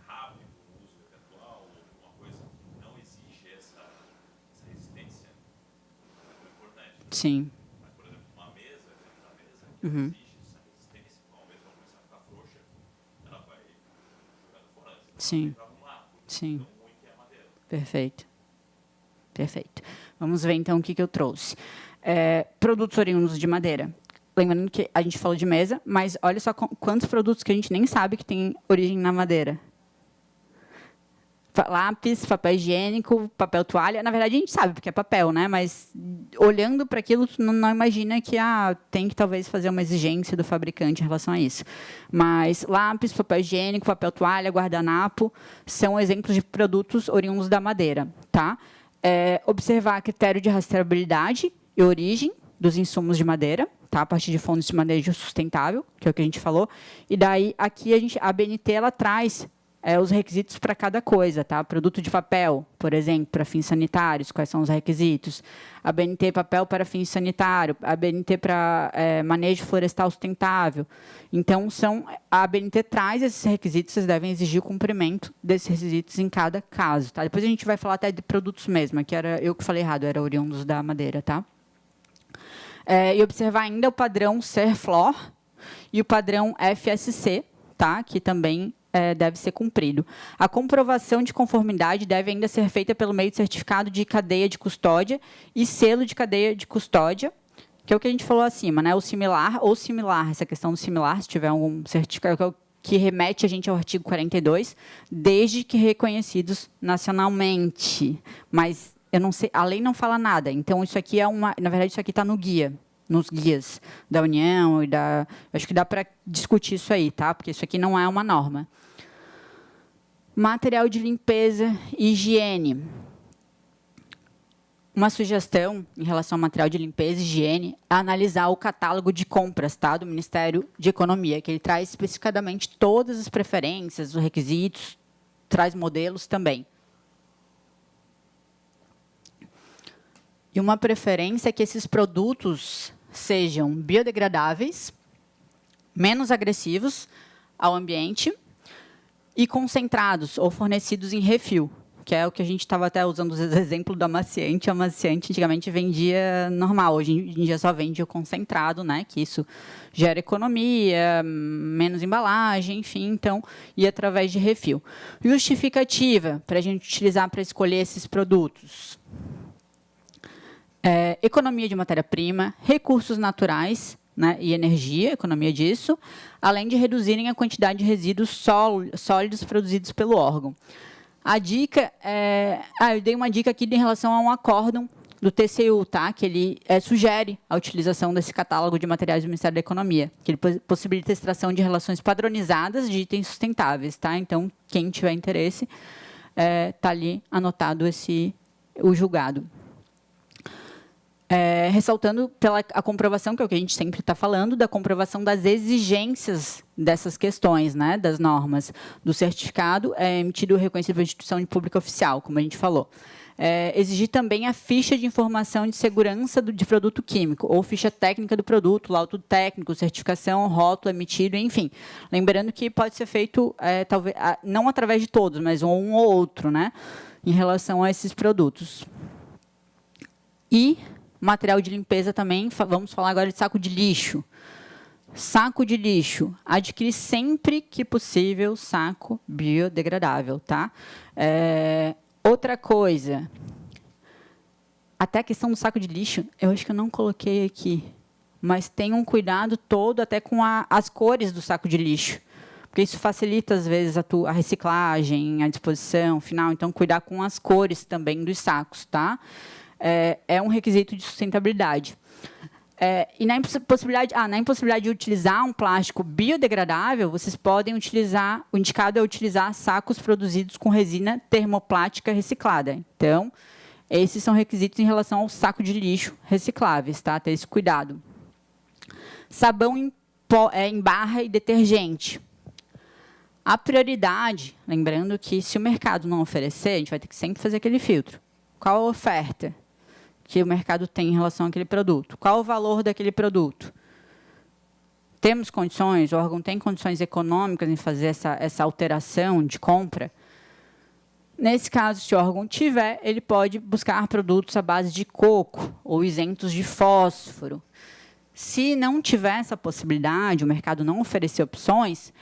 rápido, uso eventual, alguma coisa que não exige essa resistência, é importante. Sim. Mas, por exemplo, uma mesa, Uhum. exige essa resistência, então a mesa vai começar a ficar frouxa, ela vai jogando fora, Sim. vai arrumar, porque Sim. tão ruim que é a madeira. Perfeito. Perfeito. Vamos ver, então, o que eu trouxe. Produtos oriundos de madeira. Lembrando que a gente falou de mesa, mas olha só quantos produtos que a gente nem sabe que tem origem na madeira. Lápis, papel higiênico, papel toalha. Na verdade, a gente sabe, porque é papel, né? Mas, olhando para aquilo, tu não imagina que tem que, talvez, fazer uma exigência do fabricante em relação a isso. Mas lápis, papel higiênico, papel toalha, guardanapo, são exemplos de produtos oriundos da madeira. Tá? Observar critério de rastreabilidade e origem dos insumos de madeira, tá? A partir de fontes de manejo sustentável, que é o que a gente falou. E daí, aqui, a BNT ela traz os requisitos para cada coisa, tá? Produto de papel, por exemplo, para fins sanitários, quais são os requisitos? ABNT papel para fins sanitário, ABNT para manejo florestal sustentável. Então, a ABNT traz esses requisitos, vocês devem exigir o cumprimento desses requisitos em cada caso, tá? Depois a gente vai falar até de produtos mesmo, que era eu que falei errado, era oriundos da madeira, tá? E observar ainda o padrão CERFLOR e o padrão FSC, tá? Que também deve ser cumprido. A comprovação de conformidade deve ainda ser feita pelo meio de certificado de cadeia de custódia e selo de cadeia de custódia, que é o que a gente falou acima, né? O similar ou similar, essa questão do similar, se tiver algum certificado que remete a gente ao artigo 42, desde que reconhecidos nacionalmente. Mas eu não sei, a lei não fala nada. Então, isso aqui na verdade, isso aqui está no guia, nos guias da União e acho que dá para discutir isso aí, tá? Porque isso aqui não é uma norma. Material de limpeza e higiene. Uma sugestão em relação ao material de limpeza e higiene é analisar o catálogo de compras, tá? Do Ministério de Economia, que ele traz especificadamente todas as preferências, os requisitos, traz modelos também. E uma preferência é que esses produtos sejam biodegradáveis, menos agressivos ao ambiente e concentrados ou fornecidos em refil, que é o que a gente estava até usando o exemplo do amaciante. O amaciante antigamente vendia normal, hoje em dia só vende o concentrado, né? Que isso gera economia, menos embalagem, enfim, então, e através de refil. Justificativa para a gente utilizar para escolher esses produtos. Economia de matéria-prima, recursos naturais, né, e energia, economia disso, além de reduzirem a quantidade de resíduos sólidos produzidos pelo órgão. A dica eu dei uma dica aqui em relação a um acórdão do TCU, tá? Que ele sugere a utilização desse catálogo de materiais do Ministério da Economia, que ele possibilita a extração de relações padronizadas de itens sustentáveis, tá? Então, quem tiver interesse, está ali anotado o julgado. Ressaltando a comprovação, que é o que a gente sempre está falando, da comprovação das exigências dessas questões, né, das normas, do certificado emitido ou reconhecido pela instituição pública oficial, como a gente falou. Exigir também a ficha de informação de segurança de produto químico, ou ficha técnica do produto, laudo técnico, certificação, rótulo emitido, enfim. Lembrando que pode ser feito, talvez, não através de todos, mas um ou outro, né, em relação a esses produtos. E material de limpeza também, vamos falar agora de saco de lixo. Saco de lixo, adquirir sempre que possível saco biodegradável, tá? Outra coisa, até a questão do saco de lixo, eu acho que eu não coloquei aqui, mas tenham um cuidado todo até com as cores do saco de lixo, porque isso facilita, às vezes, a reciclagem, a disposição final, então, cuidar com as cores também dos sacos, tá? É um requisito de sustentabilidade. E na impossibilidade de utilizar um plástico biodegradável, vocês podem utilizar, o indicado é utilizar sacos produzidos com resina termoplástica reciclada. Então, esses são requisitos em relação ao saco de lixo recicláveis, tá? Ter esse cuidado. Sabão em barra e detergente. A prioridade, lembrando que se o mercado não oferecer, a gente vai ter que sempre fazer aquele filtro. Qual a oferta que o mercado tem em relação àquele produto? Qual o valor daquele produto? Temos condições, o órgão tem condições econômicas em fazer essa alteração de compra? Nesse caso, se o órgão tiver, ele pode buscar produtos à base de coco ou isentos de fósforo. Se não tiver essa possibilidade, o mercado não oferecer opções,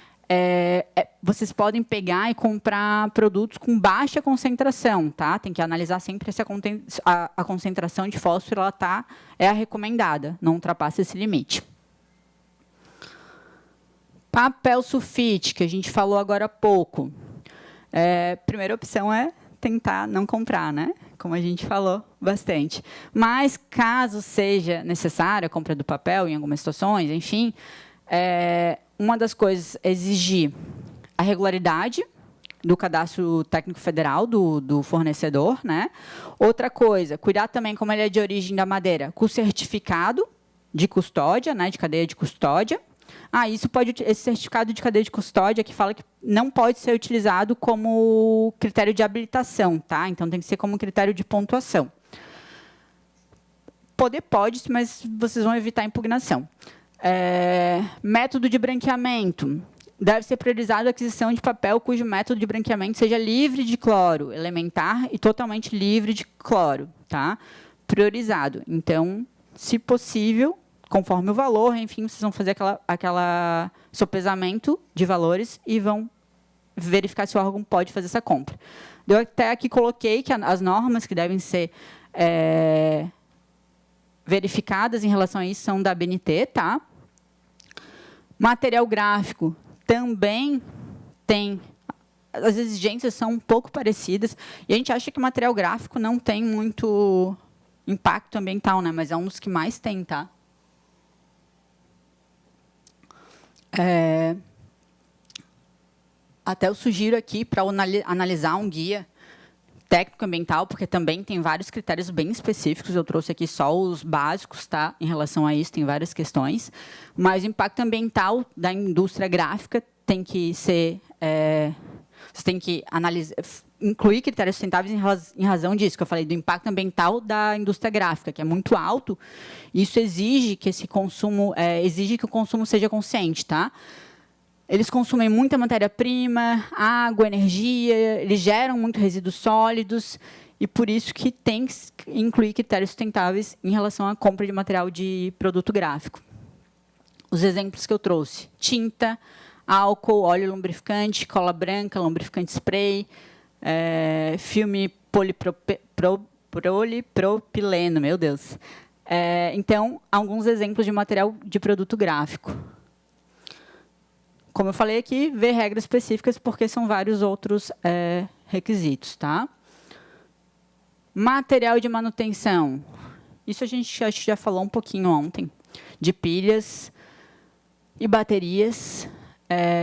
vocês podem pegar e comprar produtos com baixa concentração, tá? Tem que analisar sempre se a concentração de fósforo é a recomendada, não ultrapassa esse limite. Papel sulfite, que a gente falou agora há pouco. Primeira opção é tentar não comprar, né? Como a gente falou bastante. Mas, caso seja necessária a compra do papel, em algumas situações, enfim, uma das coisas é exigir a regularidade do cadastro técnico federal do fornecedor, né? Outra coisa, cuidar também, como ele é de origem da madeira, com o certificado de custódia, né, de cadeia de custódia, Esse certificado de cadeia de custódia que fala que não pode ser utilizado como critério de habilitação, tá? Então tem que ser como critério de pontuação. Pode, mas vocês vão evitar a impugnação. Método de branqueamento. Deve ser priorizado a aquisição de papel cujo método de branqueamento seja livre de cloro elementar e totalmente livre de cloro, tá? Priorizado. Então, se possível, conforme o valor, enfim, vocês vão fazer aquela sopesamento de valores e vão verificar se o órgão pode fazer essa compra. Eu até aqui coloquei que as normas que devem ser verificadas em relação a isso são da ABNT, tá? Material gráfico também tem... As exigências são um pouco parecidas, e a gente acha que o material gráfico não tem muito impacto ambiental, né? Mas é um dos que mais tem, tá? Até eu sugiro aqui para analisar um guia técnico-ambiental, porque também tem vários critérios bem específicos. Eu trouxe aqui só os básicos, tá? Em relação a isso, tem várias questões. Mas o impacto ambiental da indústria gráfica tem que ser... você tem que incluir critérios sustentáveis em razão disso, que eu falei, do impacto ambiental da indústria gráfica, que é muito alto. Isso exige que esse consumo, exige que o consumo seja consciente, tá? Eles consumem muita matéria-prima, água, energia, eles geram muito resíduos sólidos, e por isso que tem que incluir critérios sustentáveis em relação à compra de material de produto gráfico. Os exemplos que eu trouxe: tinta, álcool, óleo lubrificante, cola branca, lubrificante spray, filme polipropileno, meu Deus. Então, alguns exemplos de material de produto gráfico. Como eu falei aqui, ver regras específicas, porque são vários outros requisitos, tá? Material de manutenção. Isso a gente acho que já falou um pouquinho ontem. De pilhas e baterias,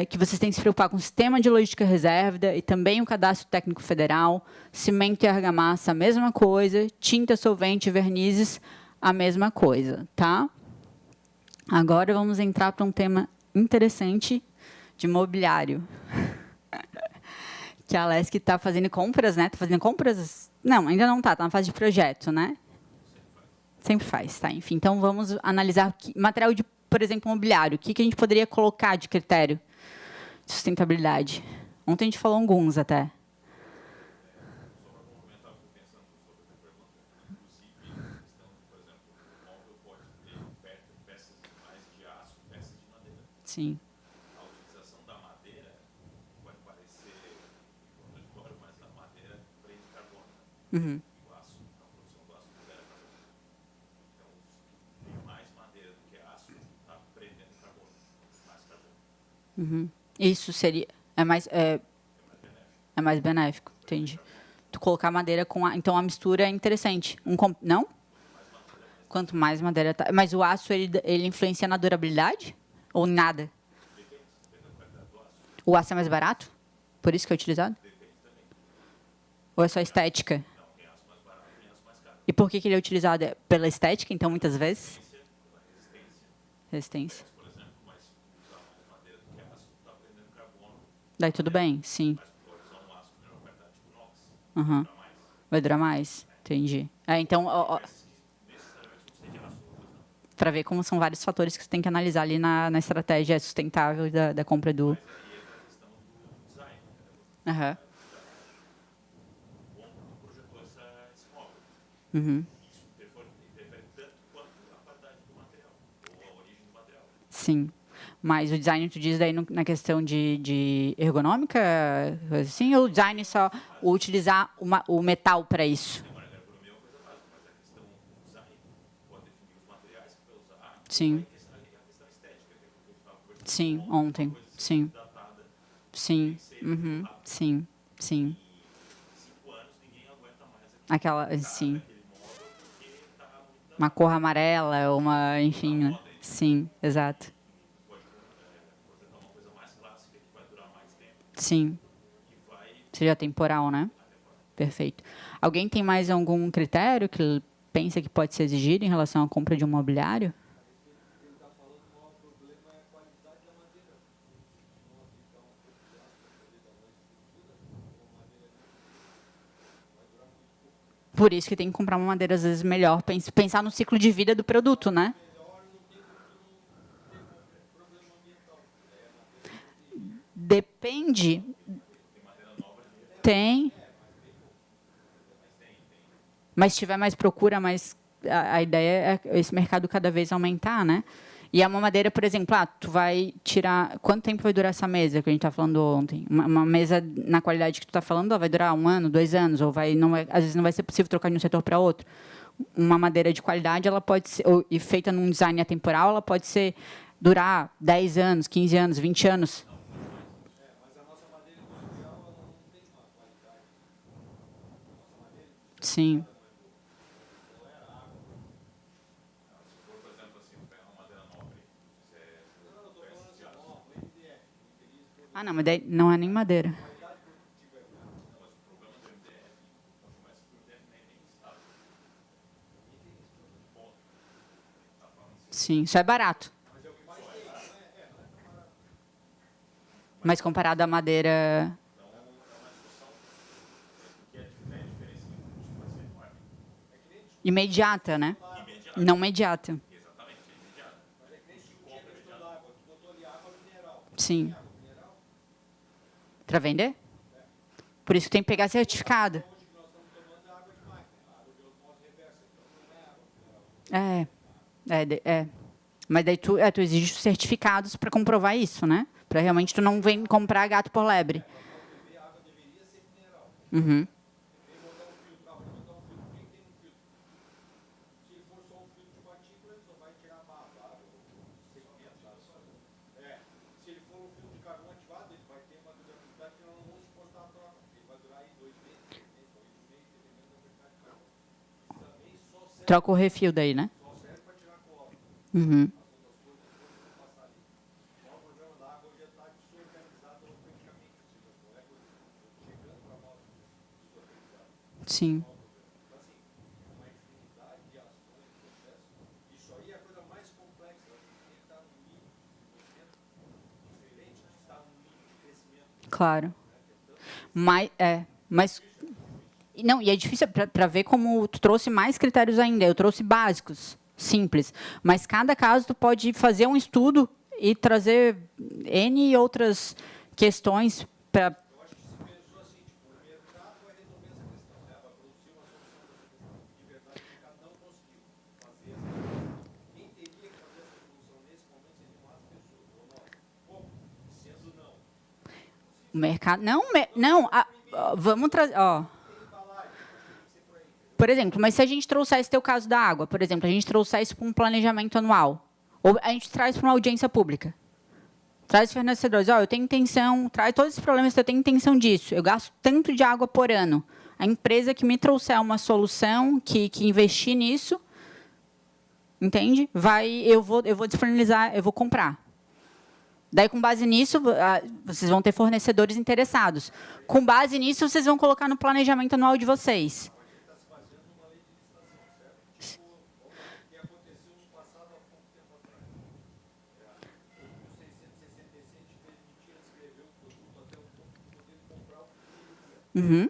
que vocês têm que se preocupar com o sistema de logística reserva e também o cadastro técnico federal. Cimento e argamassa, a mesma coisa. Tinta, solvente, vernizes, a mesma coisa, tá? Agora vamos entrar para um tema interessante de mobiliário. Que a Alesc está fazendo compras, né? Está fazendo compras? Não, ainda não está, está na fase de projeto, né? Sempre faz, tá? Enfim, então vamos analisar material de, por exemplo, mobiliário. O que a gente poderia colocar de critério de sustentabilidade? Ontem a gente falou alguns até. Sim. A utilização da madeira pode parecer contraditório, mas a madeira prende carbono. Uhum. O aço, a produção do aço libera carbono. Então, tem mais madeira do que aço, está prendendo carbono, mais carbono. Uhum. Isso seria... É mais benéfico, entendi. Tu colocar madeira com... Então, a mistura é interessante. Não? Quanto mais madeira... Tá. Mas o aço, ele influencia na durabilidade? Ou nada? O aço é mais barato? Por isso que é utilizado? Ou é só estética? E por que ele é utilizado? Pela estética, então, muitas vezes? Resistência. Daí tudo bem, sim. Uhum. Vai durar mais? Entendi. Então, para ver como são vários fatores que você tem que analisar ali na estratégia sustentável da compra do... Uhum. Uhum. Sim. Mas o design, tu diz daí na questão de ergonômica, assim, ou o design só utilizar o metal para isso? Sim. Sim, ontem. Sim. Sim. Uhum. Sim. Sim. Aquela, sim. Uma cor amarela, enfim, né? Sim, exato. Sim. Seja temporal, né? Perfeito. Alguém tem mais algum critério que pensa que pode ser exigido em relação à compra de um mobiliário? Por isso que tem que comprar uma madeira, às vezes, melhor. Pensar no ciclo de vida do produto, né? Depende. Tem. Mas se tiver mais procura, mais a ideia é esse mercado cada vez aumentar, né? E é uma madeira, por exemplo, tu vai tirar... Quanto tempo vai durar essa mesa que a gente está falando ontem? Uma mesa na qualidade que tu está falando, vai durar 1 ano, 2 anos, ou às vezes não vai ser possível trocar de um setor para outro. Uma madeira de qualidade, ela pode ser, e feita num design atemporal, ela pode durar 10 anos, 15 anos, 20 anos. Sim. Ah, não, mas daí não é nem madeira. Sim, isso é barato. Mas comparado à madeira... Imediata, né? Não imediata. Sim. Para vender? Por isso que tem que pegar certificado. Mas daí tu exige certificados para comprovar isso, né? Para realmente tu não vem comprar gato por lebre. Uhum. Troca o refil daí, né? Uhum. Sim. Claro. Mas não, e é difícil para ver como tu trouxe mais critérios ainda. Eu trouxe básicos, simples. Mas cada caso tu pode fazer um estudo e trazer N outras questões para... O mercado... Não, vamos trazer... Por exemplo, mas se a gente trouxesse teu caso da água, por exemplo, a gente trouxesse para um planejamento anual, ou a gente traz para uma audiência pública, traz os fornecedores, eu tenho intenção, traz todos esses problemas, eu tenho intenção disso, eu gasto tanto de água por ano. A empresa que me trouxer uma solução, que investir nisso, entende? Eu vou disponibilizar, eu vou comprar. Daí, com base nisso, vocês vão ter fornecedores interessados. Com base nisso, vocês vão colocar no planejamento anual de vocês. Uhum.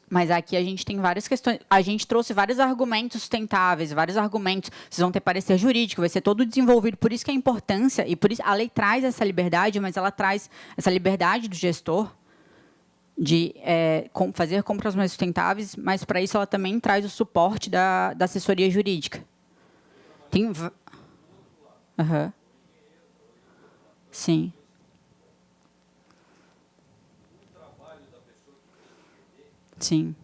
Mas aqui a gente tem várias questões. A gente trouxe vários argumentos sustentáveis, vários argumentos. Vocês vão ter parecer jurídico, vai ser todo desenvolvido. Por isso que a importância, e por isso a lei traz essa liberdade, mas ela traz essa liberdade do gestor de fazer compras mais sustentáveis, mas para isso ela também traz o suporte da assessoria jurídica. Tem... Uhum. Sim. Sim.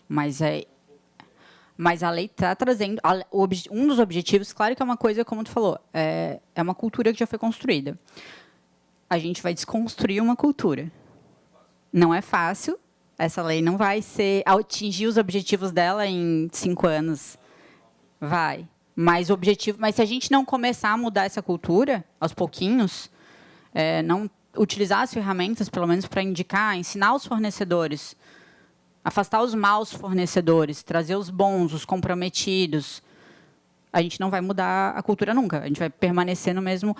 Mas a lei está trazendo... Um dos objetivos, claro que é uma coisa, como tu falou, é uma cultura que já foi construída. A gente vai desconstruir uma cultura. Não é fácil. Essa lei não vai atingir os objetivos dela em 5 anos. Vai. Mas se a gente não começar a mudar essa cultura, aos pouquinhos, utilizar as ferramentas, pelo menos para indicar, ensinar os fornecedores, afastar os maus fornecedores, trazer os bons, os comprometidos, a gente não vai mudar a cultura nunca. A gente vai permanecer no mesmo...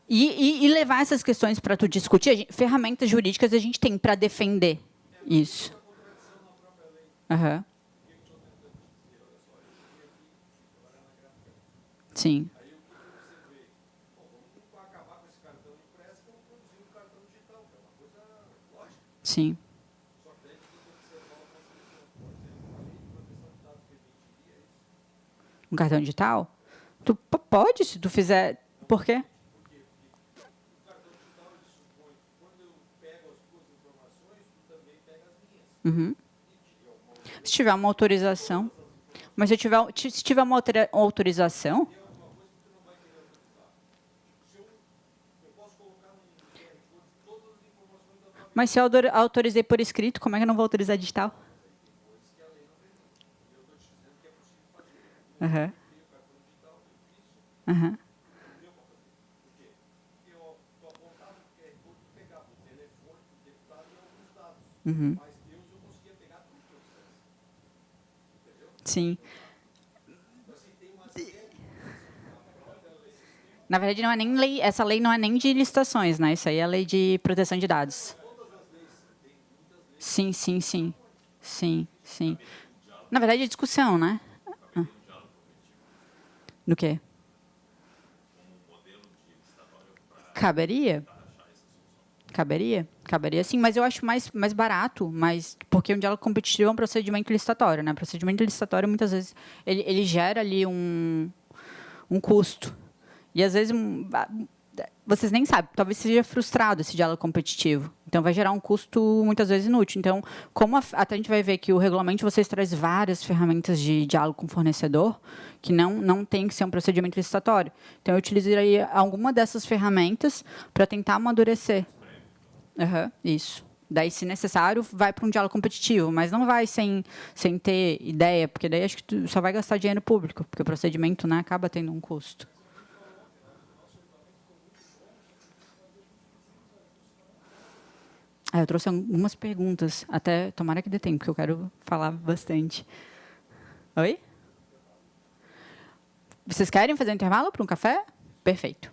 E levar essas questões para tu discutir. Ferramentas jurídicas a gente tem para defender isso. Uhum. Sim. Sim. Um cartão digital? Tu pode, se tu fizer... Por quê? Uhum. Se tiver uma autorização. Mas se tiver uma autorização... Mas se eu autorizei por escrito, como é que eu não vou autorizar digital? Uhum. Uhum. Uhum. Sim. Na verdade, não é nem lei, essa lei não é nem de licitações, né? Isso aí é a lei de proteção de dados. Sim, sim, sim. Sim, sim. Na verdade, é discussão, né? No quê? Caberia? Caberia sim, mas eu acho mais barato, porque um diálogo competitivo é um procedimento licitatório, né? Procedimento licitatório, muitas vezes, ele gera ali um custo. E, às vezes, vocês nem sabem, talvez seja frustrado esse diálogo competitivo. Então, vai gerar um custo, muitas vezes, inútil. Então, até a gente vai ver que o regulamento de vocês traz várias ferramentas de diálogo com o fornecedor, que não tem que ser um procedimento licitatório. Então, eu utilizaria alguma dessas ferramentas para tentar amadurecer. Uhum, isso. Daí, se necessário, vai para um diálogo competitivo, mas não vai sem ter ideia, porque daí acho que tu só vai gastar dinheiro público, porque o procedimento, né, acaba tendo um custo. Eu trouxe algumas perguntas, até tomara que dê tempo, porque eu quero falar bastante. Oi? Vocês querem fazer um intervalo para um café? Perfeito.